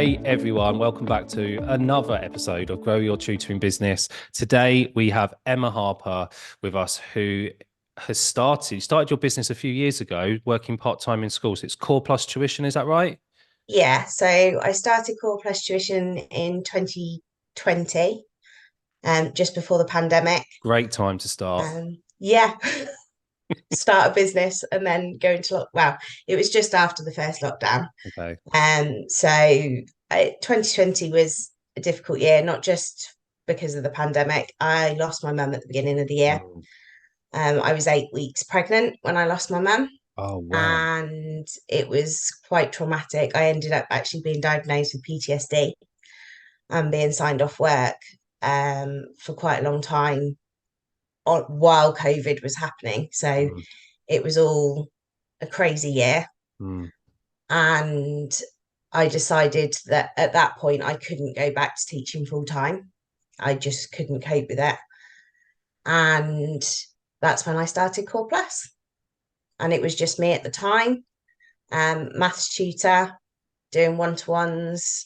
Hey everyone, welcome back to another episode of Grow Your Tutoring Business. Today we have Emma Harper with us, who has started your business a few years ago, working part-time in schools. It's Core Plus Tuition, is that right? Yeah, so I started Core Plus Tuition in 2020, just before the pandemic. Great time to start. Yeah, start a business and then go into well, it was just after the first lockdown. Okay. So 2020 was a difficult year, not just because of the pandemic. I lost my mum at the beginning of the year. Mm. I was 8 weeks pregnant when I lost my mum, Oh, wow. and it was quite traumatic. I ended up actually being diagnosed with PTSD and being signed off work for quite a long time while COVID was happening. So Mm. it was all a crazy year. Mm. And I decided that at that point, I couldn't go back to teaching full time. I just couldn't cope with it. And that's when I started Core Plus. And it was just me at the time, maths tutor, doing one-to-ones.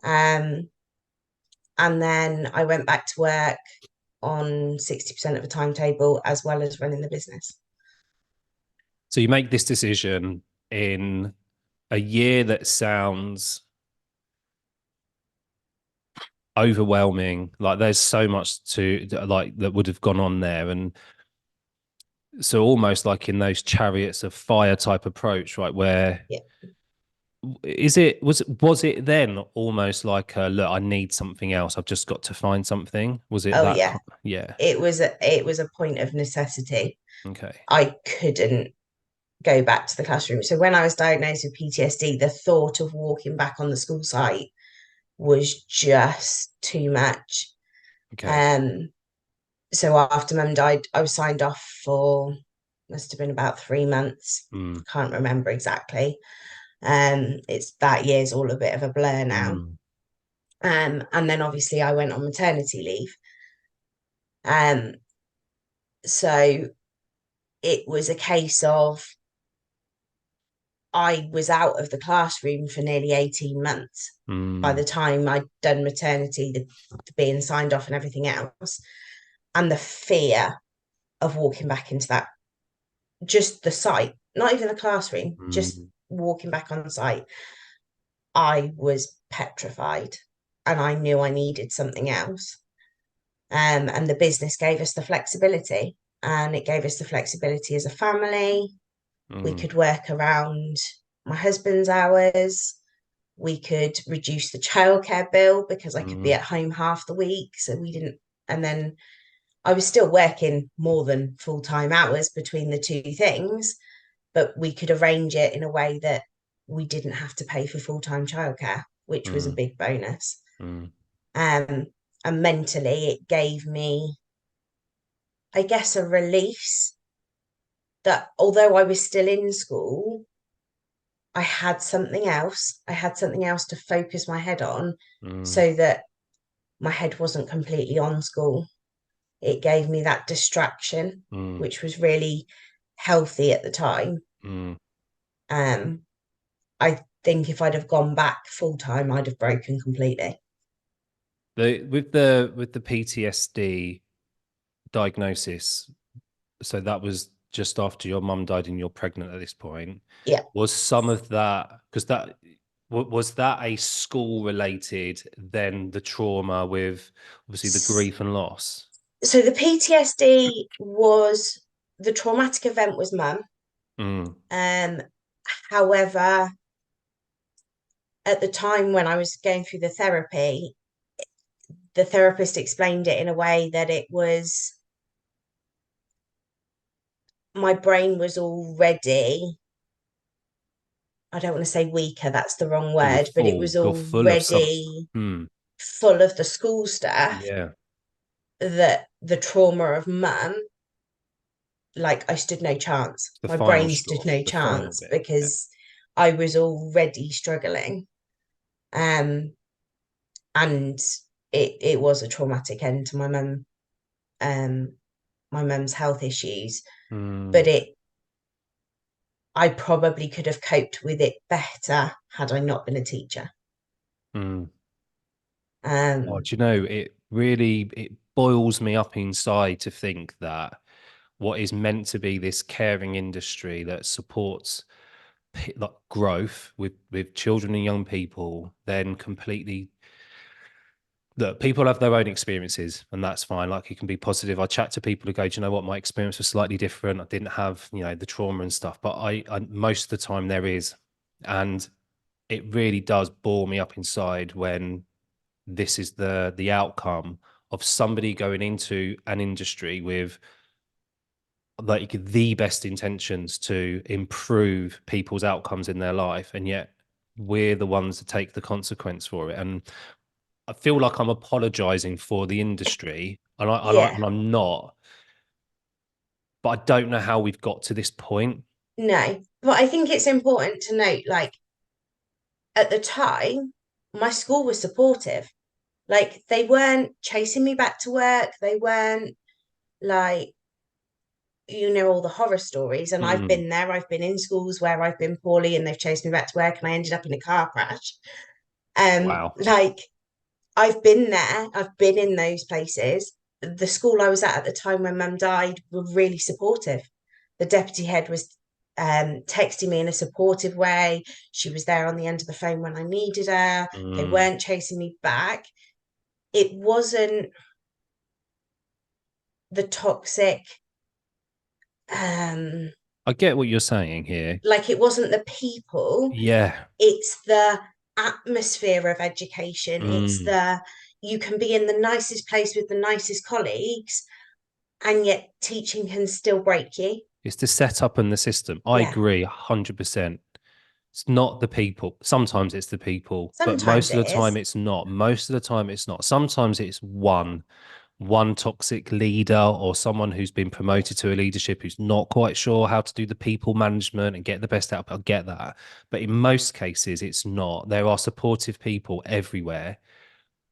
Um, and then I went back to work on 60% of the timetable as well as running the business. So you make this decision in a year that sounds overwhelming. Like there's so much to like that would have gone on there. And so almost like in those chariots of fire type approach, right? Where Yeah. was it then almost like look, I need something else. I've just got to find something. Was it Oh that? yeah. Yeah. It was a point of necessity. Okay. I couldn't go back to the classroom. So when I was diagnosed with PTSD, the thought of walking back on the school site was just too much. Okay. Um, so after mum died, I was signed off for must have been about 3 months. Mm. Can't remember exactly. It's that year's all a bit of a blur now. Mm. And then obviously I went on maternity leave. Um, so it was a case of I was out of the classroom for nearly 18 months by Mm. the time I'd done maternity, the being signed off and everything else. And the fear of walking back into that, just the site, not even the classroom, just Mm. walking back on site, I was petrified and I knew I needed something else. And the business gave us the flexibility, and it gave us the flexibility as a family. We Mm. could work around my husband's hours. We could reduce the childcare bill because I could be Mm. at home half the week. So we didn't, and then I was still working more than full time hours between the two things, but we could arrange it in a way that we didn't have to pay for full time childcare, which was a Mm. big bonus. Mm. Um, and mentally, it gave me, I guess, a release that although I was still in school, I had something else. I had something else to focus my head on Mm. so that my head wasn't completely on school. It gave me that distraction, Mm. which was really healthy at the time. Mm. Um, I think if I'd have gone back full time, I'd have broken completely. With the PTSD diagnosis, so that was just after your mum died and you're pregnant at this point. Yeah. Was some of that because was that a school related, then the trauma with obviously the grief and loss? So the PTSD was the traumatic event was mum. Mm. Um, However, at the time when I was going through the therapy, the therapist explained it in a way that it was my brain was already, I don't want to say weaker, that's the wrong word, but it was You're full of some. already Mm. full of the school stuff Yeah. that the trauma of mum, like I stood no chance. The My final brain stood straw, no the final chance bit. Yeah. because I was already struggling. Um, and it was a traumatic end to um, my mum's health issues, but Mm. it I probably could have coped with it better had I not been a teacher. Mm. Oh, Um, do you know, it boils me up inside to think that what is meant to be this caring industry that supports like growth with children and young people, then completely look, people have their own experiences, and that's fine. Like, you can be positive. I chat to people who go, do you know what, my experience was slightly different. I didn't have, the trauma and stuff, but I most of the time there is, and it really does bore me up inside when this is the outcome of somebody going into an industry with like the best intentions to improve people's outcomes in their life, and yet we're the ones that take the consequence for it. And I feel like I'm apologizing for the industry, yeah, and I'm not, but I don't know how we've got to this point. no, but I think it's important to note, like at the time, my school was supportive. Like they weren't chasing me back to work. They weren't like, all the horror stories. And I've Mm, been there. I've been in schools where I've been poorly and they've chased me back to work and I ended up in a car crash. wow. Like I've been there. I've been in those places. The school I was at the time when mum died were really supportive. The deputy head was texting me in a supportive way. She was there on the end of the phone when I needed her. They Mm. weren't chasing me back. It wasn't the toxic, um I get what you're saying here. like it wasn't the people, Yeah. it's the atmosphere of education. It's Mm. the you can be in the nicest place with the nicest colleagues and yet teaching can still break you. It's the setup and the system. I Yeah, agree 100%. It's not the people. Sometimes it's the people, but sometimes most of it the time is. it's not. Most of the time it's not. Sometimes it's one toxic leader or someone who's been Yeah, promoted to a leadership who's not quite sure how to do the people management and get the best out. I get that. But in most cases, it's not. There are supportive people everywhere,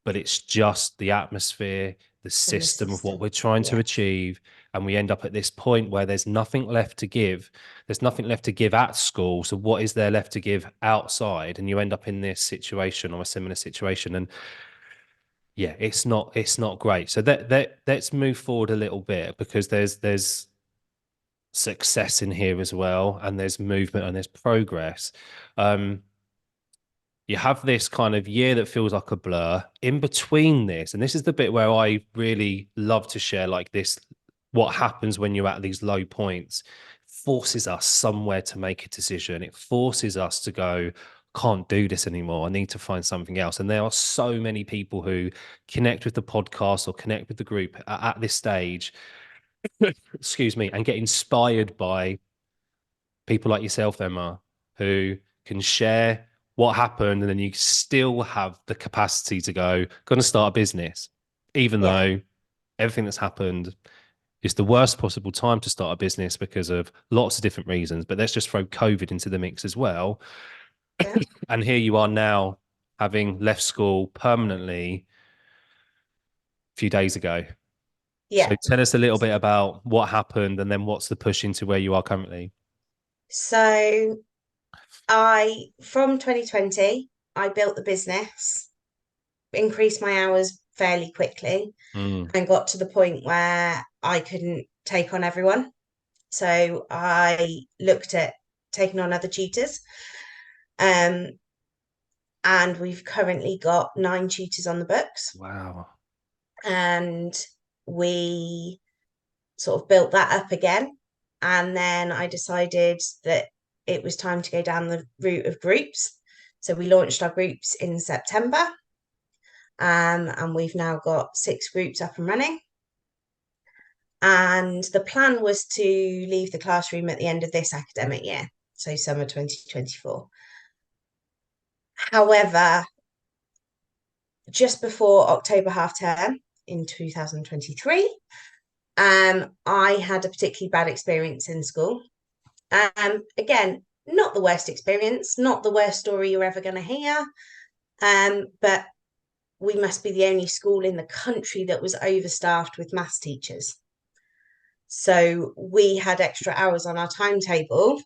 but it's just the atmosphere, the in the system of what system. we're trying to Yeah, achieve. And we end up at this point where there's nothing left to give. There's nothing left to give at school. So what is there left to give outside? And you end up in this situation or a similar situation. And yeah, it's not great. So let's move forward a little bit, because there's success in here as well, and there's movement and there's progress. Um, you have this kind of year that feels like a blur in between this, and this is the bit where I really love to share, like, this, what happens when you're at these low points forces us somewhere to make a decision. It forces us to go, can't do this anymore, I need to find something else. And there are so many people who connect with the podcast or connect with the group at this stage, excuse me, and get inspired by people like yourself, Emma, who can share what happened, and then you still have the capacity to go, going to start a business, even yeah, though everything that's happened is the worst possible time to start a business because of lots of different reasons. But let's just throw COVID into the mix as well. yeah, And here you are now, having left school permanently a few days ago. So yeah. tell us a little bit about what happened, and then what's the push into where you are currently. So from 2020, I built the business, increased my hours fairly quickly, Mm. and got to the point where I couldn't take on everyone. So I looked at taking on other tutors. Um, and we've currently got 9 tutors on the books. Wow. And we sort of built that up again. And then I decided that it was time to go down the route of groups. So we launched our groups in September. And we've now got 6 groups up and running. And the plan was to leave the classroom at the end of this academic year, so summer 2024. However, just before October half term in 2023, I had a particularly bad experience in school. Again, not the worst experience, not the worst story you're ever going to hear, but we must be the only school in the country that was overstaffed with maths teachers. So we had extra hours on our timetable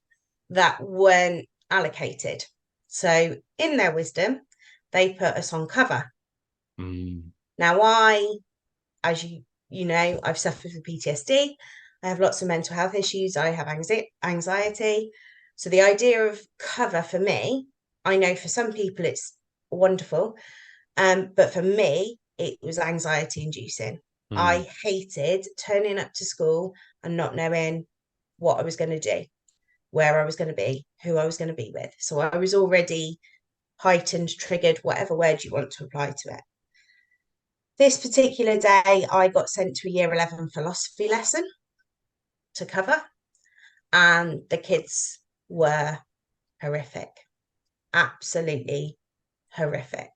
that weren't allocated. So, in their wisdom, they put us on cover. Mm. Now, I, as you know, I've suffered with PTSD. I have lots of mental health issues. I have anxiety. So the idea of cover for me, I know for some people it's wonderful, but for me, it was anxiety inducing. Mm. I hated turning up to school and not knowing what I was going to do, where I was going to be, who I was going to be with. So I was already heightened, triggered, whatever word you want to apply to it. This particular day, I got sent to a year 11 philosophy lesson to cover, and the kids were horrific, absolutely horrific.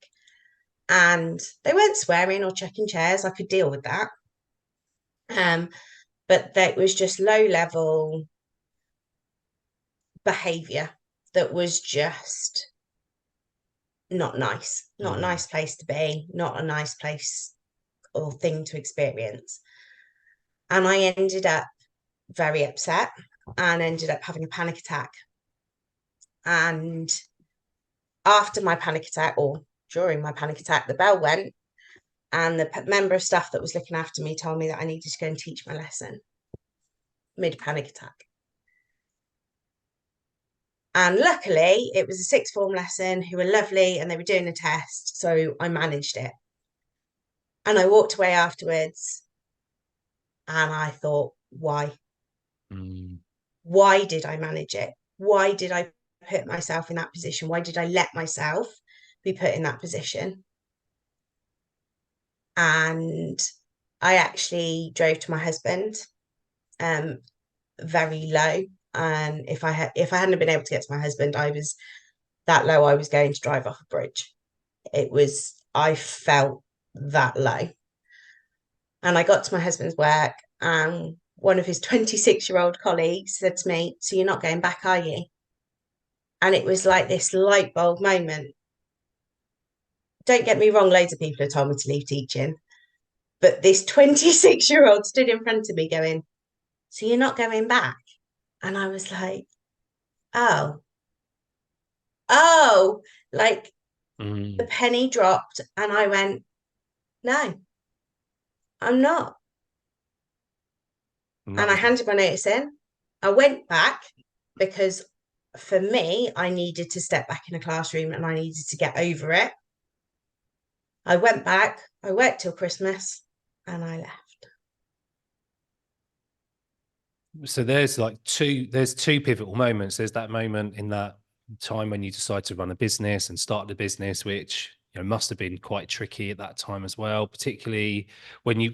And they weren't swearing or chucking chairs. I could deal with that. But that was just low level behavior that was just not nice, not a Mm. nice place to be, not a nice place or thing to experience. And I ended up very upset and ended up having a panic attack. And after my panic attack, or during my panic attack, the bell went, and the member of staff that was looking after me told me that I needed to go and teach my lesson mid panic attack. And luckily, it was a sixth form lesson who were lovely and they were doing a test. So I managed it. And I walked away afterwards and I thought, why? Mm. Why did I manage it? Why did I put myself in that position? Why did I let myself be put in that position? And I actually drove to my husband, um, very low. And if I hadn't been able to get to my husband, I was that low. I was going to drive off a bridge. I felt that low. And I got to my husband's work, and one of his 26-year-old colleagues said to me, "So you're not going back, are you?" And it was like this light bulb moment. Don't get me wrong, loads of people have told me to leave teaching, but this 26-year-old stood in front of me going, "So you're not going back?" And I was like, "Oh, oh," like the Mm. penny dropped, and I went, "No, I'm not." And And that I was handed my notice in. I went back because for me, I needed to step back in a classroom and I needed to get over it. I went back, I worked till Christmas, and I left. so there's two pivotal moments. There's that moment in that time when you decide to run a business and start the business, which must have been quite tricky at that time as well, particularly when you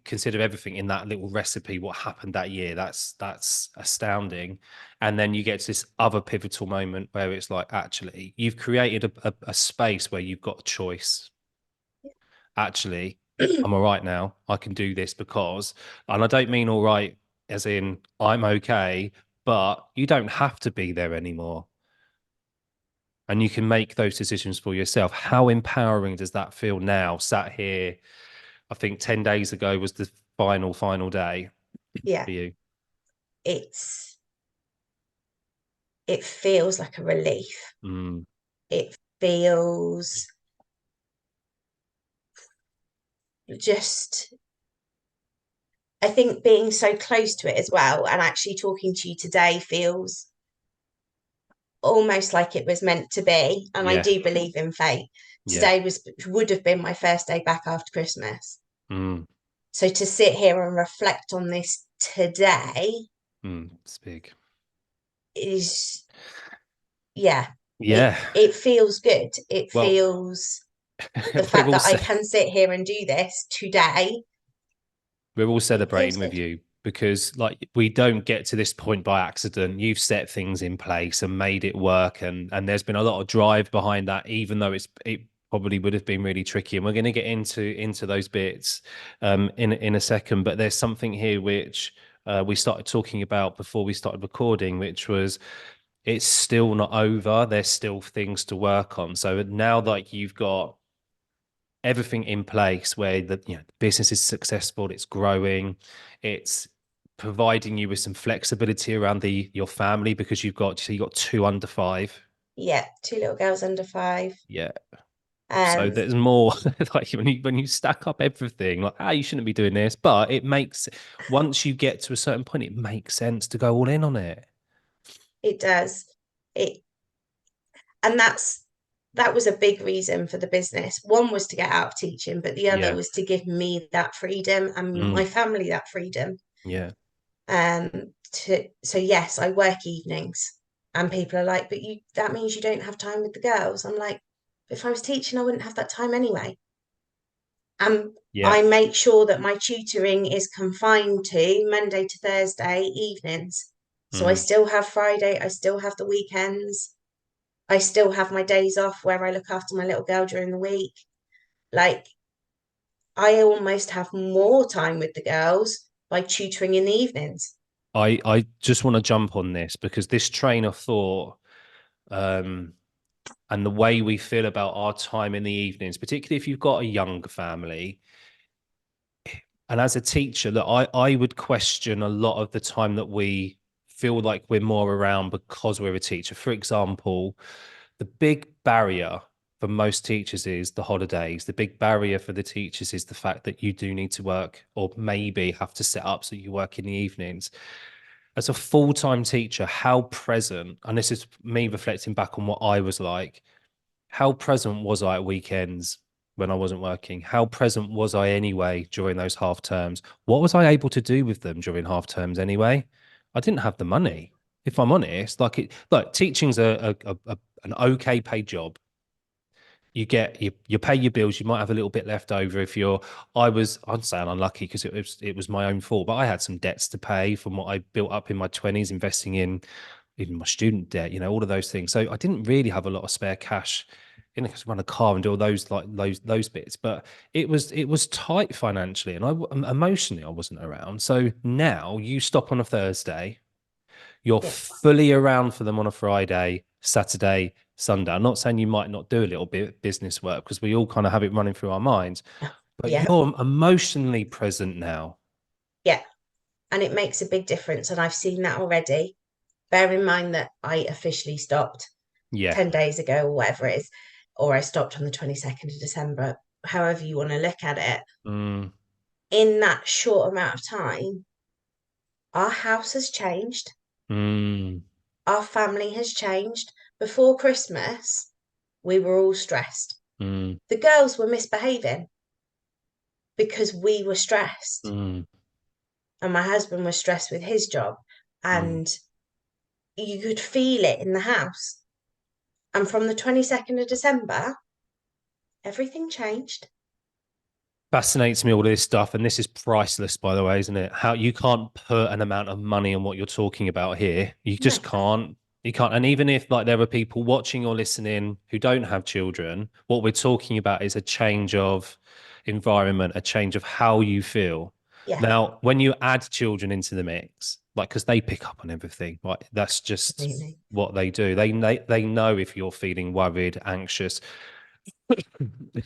consider everything in that little recipe, what happened that year. That's astounding. And then you get to this other pivotal moment where it's like, actually you've created a space where you've got a choice. Actually, I'm all right now. I can do this because, and I don't mean all right as in I'm okay, but you don't have to be there anymore. And you can make those decisions for yourself. How empowering does that feel now? Sat here, I think 10 days ago was the final day Yeah, for you. it's it feels like a relief. Mm. It feels just, I think being so close to it as well, and actually talking to you today feels almost like it was meant to be. And I Yeah. do believe in fate. Yeah. Today would have been my first day back after Christmas. Mm. So to sit here and reflect on this today Mm. It's big. is, yeah, Yeah. it feels good. It Well, feels the we're fact all that I set. can sit here and do this today We're all feels celebrating with good. you because like we don't get to this point by accident. You've set things in place and made it work, and there's been a lot of drive behind that, even though it probably would have been really tricky. And we're going to get into those bits in a second. But there's something here which we started talking about before we started recording, which was it's still not over. There's still things to work on. So now that you've got everything in place where the business is successful, it's growing, it's providing you with some flexibility around your family because you've got two under 5. Yeah, two little girls under 5. Yeah. So Um, there's more like when you stack up everything, like, you shouldn't be doing this, but it makes once you get to a certain point, it makes sense to go all in on it. it does. It and that was a big reason for the business. One was to get out of teaching, but the other Yeah. was to give me that freedom and Mm, my family that freedom. yeah. So yes, I work evenings, and people are like, but you that means you don't have time with the girls. I'm like, if I was teaching, I wouldn't have that time anyway. And Yeah. I make sure that my tutoring is confined to Monday to Thursday evenings. So I Mm. still have Friday, I still have the weekends, I still have my days off where I look after my little girl during the week. Like, I almost have more time with the girls by tutoring in the evenings. I just want to jump on this because this train of thought, um, and the way we feel about our time in the evenings, particularly if you've got a younger family. And as a teacher, that I would question a lot of the time that we feel like we're more around because we're a teacher. For example, the big barrier for most teachers is the holidays. The big barrier for the teachers is the fact that you do need to work or maybe have to set up so you work in the evenings. As a full-time teacher, how present, and this is me reflecting back on what I was like, how present was I at weekends when I wasn't working? How present was I anyway during those half terms? What was I able to do with them during half terms anyway? I didn't have the money, if I'm honest. Like teaching's an okay paid job. You pay your bills. You might have a little bit left over if you're. I'd say unlucky because it was my own fault, but I had some debts to pay from what I built up in my 20s, investing in even my student debt, all of those things. So I didn't really have a lot of spare cash in to run a car and do all those like those bits. But it was tight financially, and emotionally I wasn't around. So now you stop on a Thursday, you're Yeah. fully around for them on a Friday, Saturday, Sunday. I'm not saying you might not do a little bit of business work because we all kind of have it running through our minds, but Yeah. you're emotionally present now. Yeah. And it makes a big difference. And I've seen that already. Bear in mind that I officially stopped Yeah. 10 days ago or whatever it is, or I stopped on the 22nd of December, however you want to look at it. Mm, In that short amount of time, our house has changed, mm, our family has changed. Before Christmas, we were all stressed. mm, The girls were misbehaving because we were stressed, mm, and my husband was stressed with his job, mm. and you could feel it in the house. And from the 22nd of December, everything changed. Fascinates me all this stuff, and this is priceless, by the way, isn't it? How you can't put an amount of money on what you're talking about here. You No, just can't. You can't. And even if like there are people watching or listening who don't have children, what we're talking about is a change of environment, a change of how you feel. yeah, Now, when you add children into the mix, like because they pick up on everything, right? That's just absolutely. what they do. They know if you're feeling worried, anxious,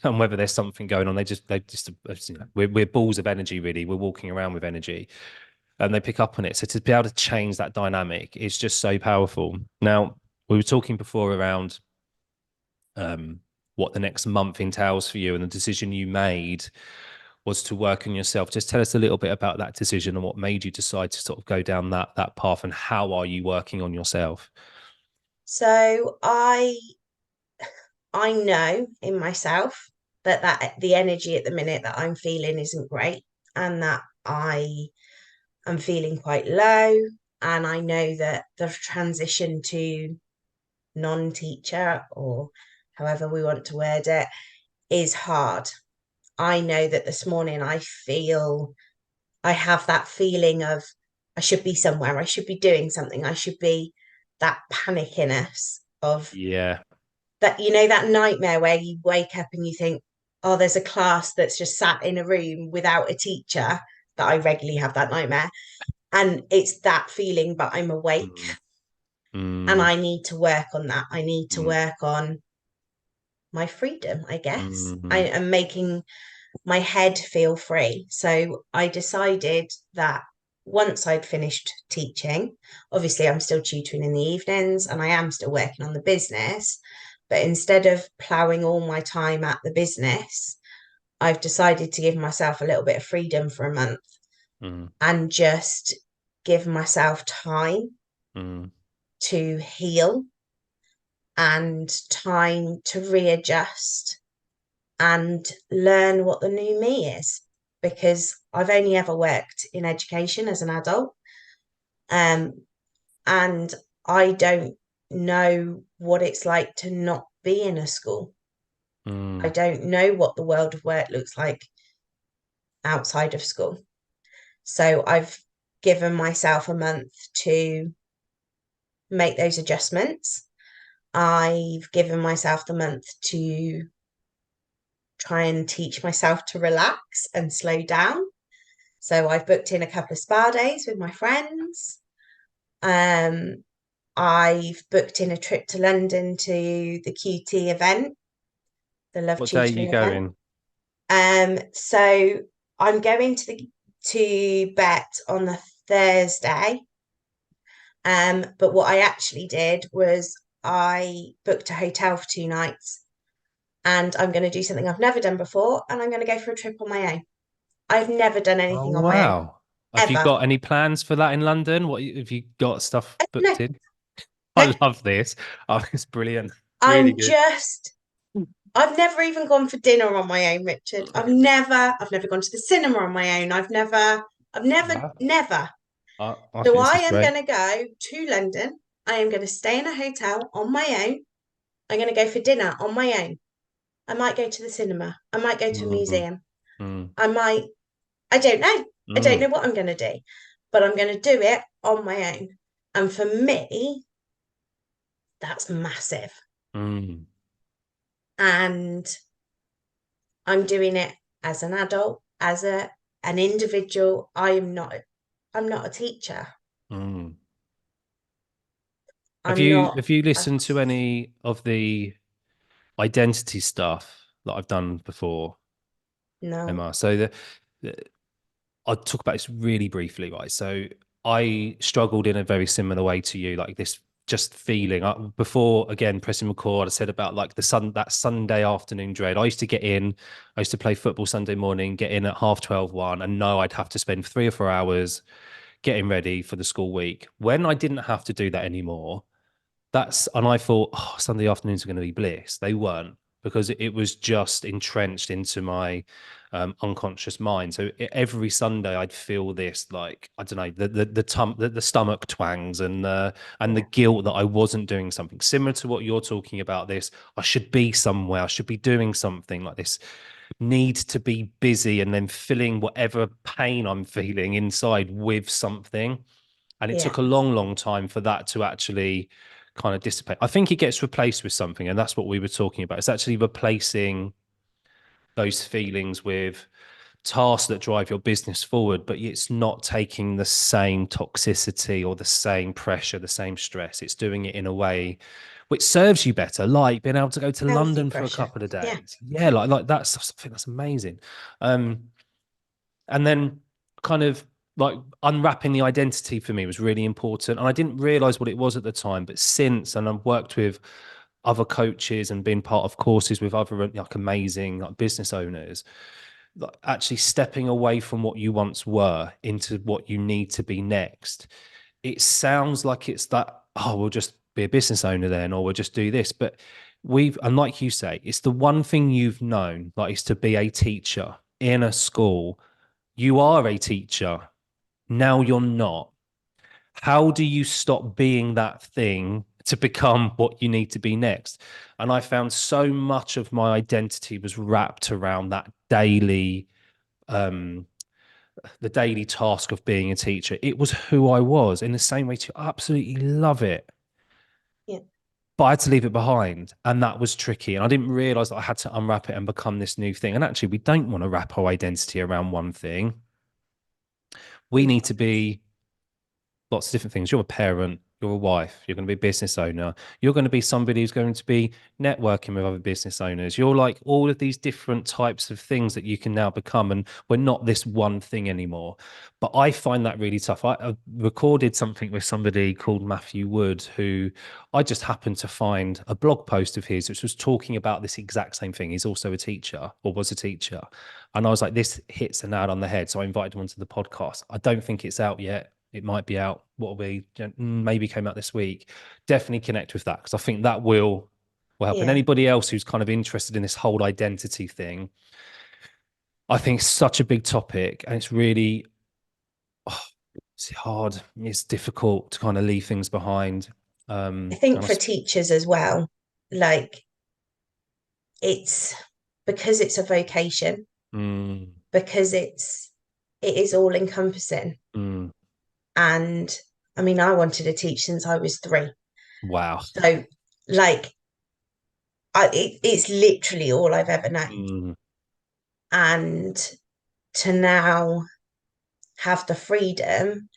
and whether there's something going on. We're balls of energy, really. We're walking around with energy, and they pick up on it. So to be able to change that dynamic is just so powerful. Now, we were talking before around um, what the next month entails for you, and the decision you made was to work on yourself. Just tell us a little bit about that decision and what made you decide to sort of go down that path, and how are you working on yourself? So I know in myself that the energy at the minute that I'm feeling isn't great, and that I am feeling quite low, and I know that the transition to non-teacher, or however we want to word it, is hard. I know that this morning I have that feeling of I should be somewhere, I should be doing something, I should be that panic in us of Yeah. that, that nightmare where you wake up and you think, oh, there's a class that's just sat in a room without a teacher. That I regularly have that nightmare. And it's that feeling, but I'm awake, Mm, and mm, I need to work on that. I need to mm, work on my freedom, I guess. I mm, am making my head feel free. So I decided that once I'd finished teaching, obviously I'm still tutoring in the evenings and I am still working on the business, But instead of ploughing all my time at the business, I've decided to give myself a little bit of freedom for a month Mm, and just give myself time mm, to heal and time to readjust and learn what the new me is. Because I've only ever worked in education as an adult. Um, and I don't know what it's like to not be in a school. I mm, don't know what the world of work looks like outside of school. So I've given myself a month to make those adjustments. I've given myself the month to try and teach myself to relax and slow down. So I've booked in a couple of spa days with my friends. Um, I've booked in a trip to London to the QT event, the Love what day are you Tutoring event. going? So I'm going to Bet on the Thursday. But what I actually did was I booked a hotel for 2 nights, and I'm going to do something I've never done before, and I'm going to go for a trip on my own. I've never done Oh, anything on my own, wow. Have you ever. got any plans for that in London? What have you got stuff No, booked in? no, I love this. Oh, it's brilliant. Really I'm good. just I've never even gone for dinner on my own, Richard. I've never gone to the cinema on my own. Wow. Never. I So think this I is am great. going to go to London. I am going to stay in a hotel on my own. I'm going to go for dinner on my own. I might go to the cinema. I might go to a Mm, museum. mm, I might, I don't know. I don't mm, know what I'm going to do, but I'm going to do it on my own. And for me, that's massive. mm, And I'm doing it as an adult, as an individual. I'm not a teacher. mm. I'm not Have you a, listened to any of the identity stuff that I've done before, no. Emma? So the I'll talk about this really briefly, right? So I struggled in a very similar way to you, like this just feeling. Before again pressing record, I said about like that Sunday afternoon dread. I used to get in, I used to play football Sunday morning, get in at half 12, 1, and know I'd have to spend 3 or 4 hours getting ready for the school week. When I didn't have to do that anymore, and I thought, oh, Sunday afternoons are going to be bliss. They weren't, because it was just entrenched into my unconscious mind. So every Sunday I'd feel this, like, I don't know, the stomach twangs and the Yeah, guilt that I wasn't doing something similar to what you're talking about. This, I should be somewhere, I should be doing something, like this need to be busy, and then filling whatever pain I'm feeling inside with something. And it yeah, took a long, long time for that to actually kind of dissipate. I think it gets replaced with something, and that's what we were talking about. It's actually replacing those feelings with tasks that drive your business forward, but it's not taking the same toxicity or the same pressure, the same stress. It's doing it in a way which serves you better, like being able to go to healthy London for a pressure. couple of Yeah, days. Yeah, like that's, I think that's amazing. Um, and then kind of like unwrapping the identity for me was really important, and I didn't realize what it was at the time, but since, and I've worked with other coaches and been part of courses with other like amazing like business owners, like actually stepping away from what you once were into what you need to be next. It sounds like it's that, oh, we'll just be a business owner then, or we'll just do this, but and like you say, it's the one thing you've known, like, is to be a teacher in a school. You are a teacher. Now you're not. How do you stop being that thing to become what you need to be next? And I found so much of my identity was wrapped around that um, the daily task of being a teacher. It was who I was, in the same way to absolutely love it. yeah, But I had to leave it behind. And that was tricky. And I didn't realize that I had to unwrap it and become this new thing. And actually, we don't want to wrap our identity around one thing. We no, need to be lots of different things. You're a parent, you're a wife, you're going to be a business owner, you're going to be somebody who's going to be networking with other business owners. You're like all of these different types of things that you can now become. And we're not this one thing anymore. But I find that really tough. I recorded something with somebody called Matthew Wood, who I just happened to find a blog post of his, which was talking about this exact same thing. He's also a teacher, or was a teacher. And I was like, this hits the nail on the head. So I invited him onto the podcast. I don't think it's out yet. It might be out. What will be maybe came out this week. Definitely connect with that, because I think that will help. And Yeah. anybody else who's kind of interested in this whole identity thing, I think it's such a big topic, and it's really it's hard. It's difficult to kind of leave things behind. I And think for teachers as well, like it's because it's a vocation, mm, because it is all encompassing. mm, And I mean, I wanted to teach since I was 3. wow. So like it's literally all I've ever known. Mm, And to now have the freedom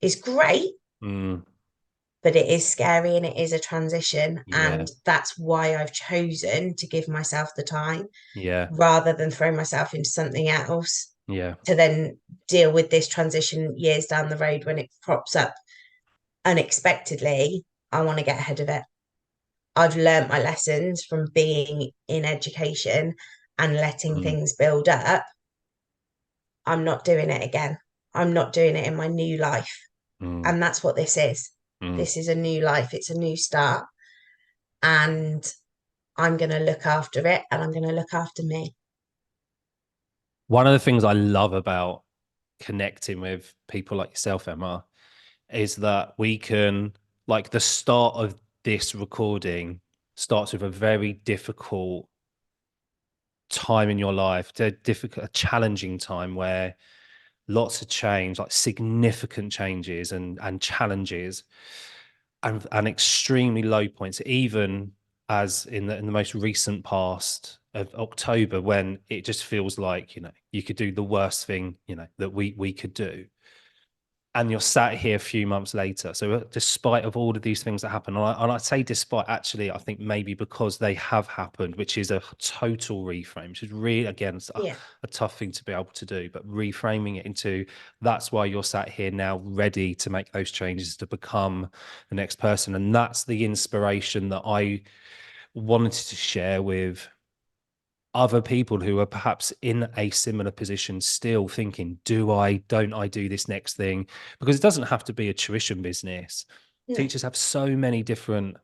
is great, mm, but it is scary and it is a transition. yeah, And that's why I've chosen to give myself the time yeah, rather than throw myself into something else yeah. to then deal with this transition years down the road when it crops up unexpectedly. I want to get ahead of it. I've learnt my lessons from being in education and letting Mm, things build up. I'm not doing it again. I'm not doing it in my new life. mm, And that's what this is. mm. This is a new life, it's a new start. And I'm going to look after it and I'm going to look after me. One of the things I love about connecting with people like yourself, Emma, is that we can, like, the start of this recording starts with a very difficult time in your life, a challenging time where lots of change, like significant changes and challenges, and extremely low points, even as in the most recent past of October, when it just feels like, you could do the worst thing, that we could do. And you're sat here a few months later. So despite of all of these things that happen, and I say despite, actually, I think maybe because they have happened, which is a total reframe, which is really, again, it's Yeah, a tough thing to be able to do, but reframing it into, that's why you're sat here now ready to make those changes to become the next person. And that's the inspiration that I wanted to share with other people who are perhaps in a similar position, still thinking, don't I do this next thing? Because it doesn't have to be a tuition business. no, Teachers have so many different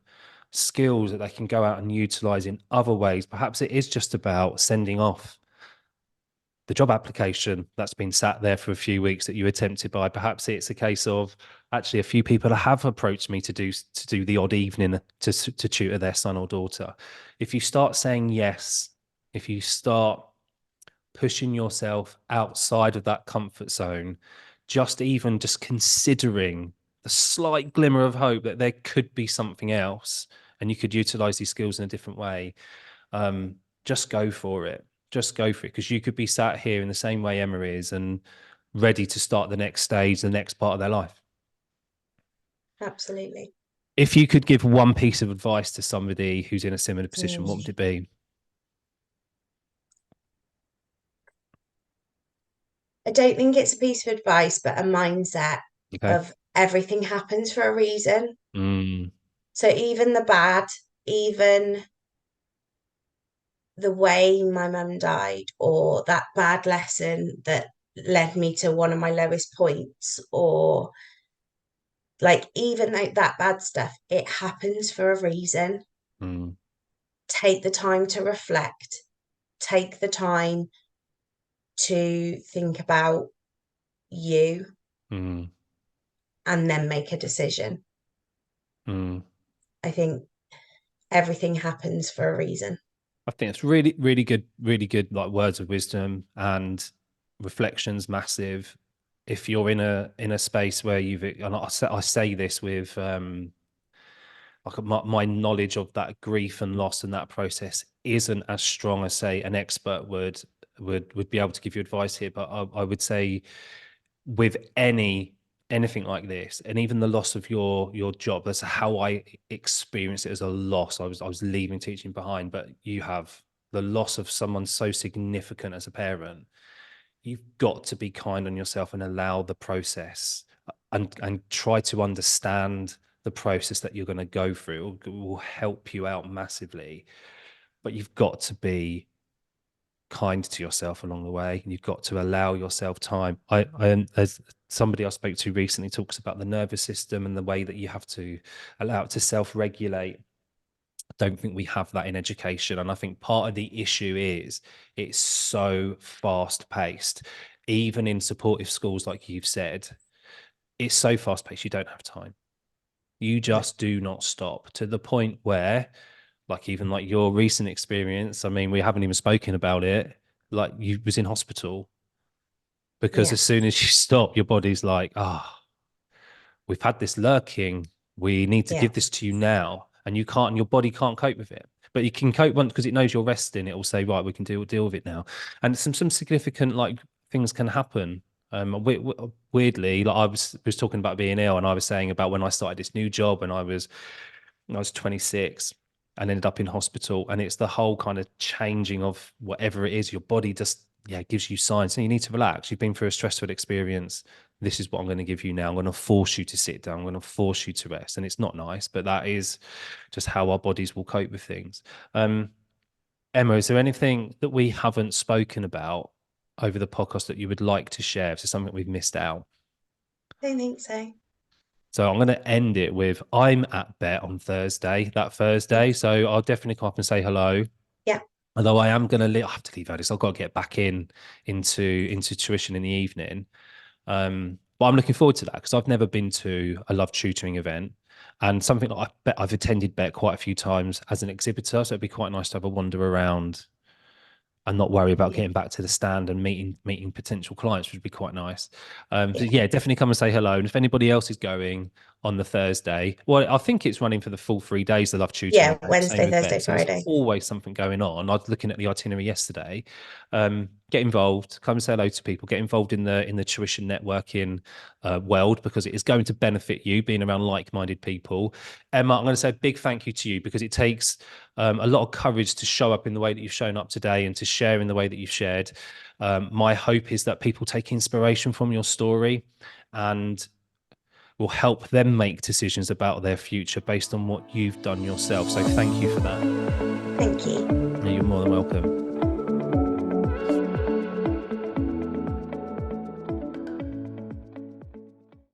skills that they can go out and utilize in other ways. Perhaps it is just about sending off the job application that's been sat there for a few weeks that you attempted by. Perhaps it's a case of, actually, a few people have approached me to do the odd evening to tutor their son or daughter. If you start saying yes, if you start pushing yourself outside of that comfort zone, just considering the slight glimmer of hope that there could be something else and you could utilize these skills in a different way, just go for it. Just go for it, because you could be sat here in the same way Emma is, and ready to start the next stage, the next part of their life. absolutely. If you could give one piece of advice to somebody who's in a similar position, what would it be? I don't think it's a piece of advice, but a mindset Okay. of everything happens for a reason. Mm, So even the bad, even the way my mum died, or that bad lesson that led me to one of my lowest points, or like even like that bad stuff, it happens for a reason. mm, Take the time to reflect, take the time to think about you, mm, and then make a decision. mm. I think everything happens for a reason. I think it's really, really good, like, words of wisdom and reflections. Massive. If you're in a space where and I say this with like my knowledge of that grief and loss and that process isn't as strong as, say, an expert would be able to give you advice here, but I would say with any anything like this, and even the loss of your job, that's how I experienced it, as a loss. I was leaving teaching behind, but you have the loss of someone so significant as a parent. You've got to be kind on yourself and allow the process, and try to understand the process that you're going to go through. It will help you out massively, but you've got to be kind to yourself along the way, and you've got to allow yourself time. As somebody I spoke to recently talks about the nervous system and the way that you have to allow it to self-regulate. I don't think we have that in education, and I think part of the issue is it's so fast paced. Even in supportive schools, like you've said, it's so fast paced, you don't have time. You No. just do not stop, to the point where, like, even like your recent experience, I mean, we haven't even spoken about it, like you was in hospital because Yeah. as soon as you stop, your body's like, ah, we've had this lurking, we need to Yeah. give this to you now, and you can't, and your body can't cope with it. But you can cope once, because it knows you're resting. It will say, right, we can deal with it now. And some significant like things can happen. Weirdly, like I was talking about being ill, and I was saying about when I started this new job, and I was 26 and ended up in hospital. And it's the whole kind of changing of whatever it is. Your body just, yeah, gives you signs. And you need to relax. You've been through a stressful experience. This is what I'm going to give you now. I'm going to force you to sit down. I'm going to force you to rest. And it's not nice, but that is just how our bodies will cope with things. Emma, is there anything that we haven't spoken about over the podcast that you would like to share? Is there something we've missed out? I don't think so. So I'm going to end it with, I'm at Bet on Thursday, that Yeah. Thursday. So I'll definitely come up and say hello. Yeah. Although I am going to I have to leave early, so I've got to get back into tuition in the evening. But I'm looking forward to that, because I've never been to a love tutoring event, and something that I've attended Bet quite a few times as an exhibitor. So it'd be quite nice to have a wander around and not worry about Yeah. getting back to the stand and meeting potential clients, which would be quite nice. So Yeah. yeah, definitely come and say hello. And if anybody else is going on the Thursday, well, I think it's running for the full 3 days, the Love Tutoring Yeah. event, same Wednesday, with Thursday, Bet. So there's Friday. always something going on. I was looking at the itinerary yesterday. Get involved, come and say hello to people, get involved in the tuition networking world, because it is going to benefit you being around like-minded people. Emma, I'm going to say a big thank you to you, because it takes a lot of courage to show up in the way that you've shown up today and to share in the way that you've shared. My hope is that people take inspiration from your story and will help them make decisions about their future based on what you've done yourself. So thank you for that. Thank you. You're more than welcome.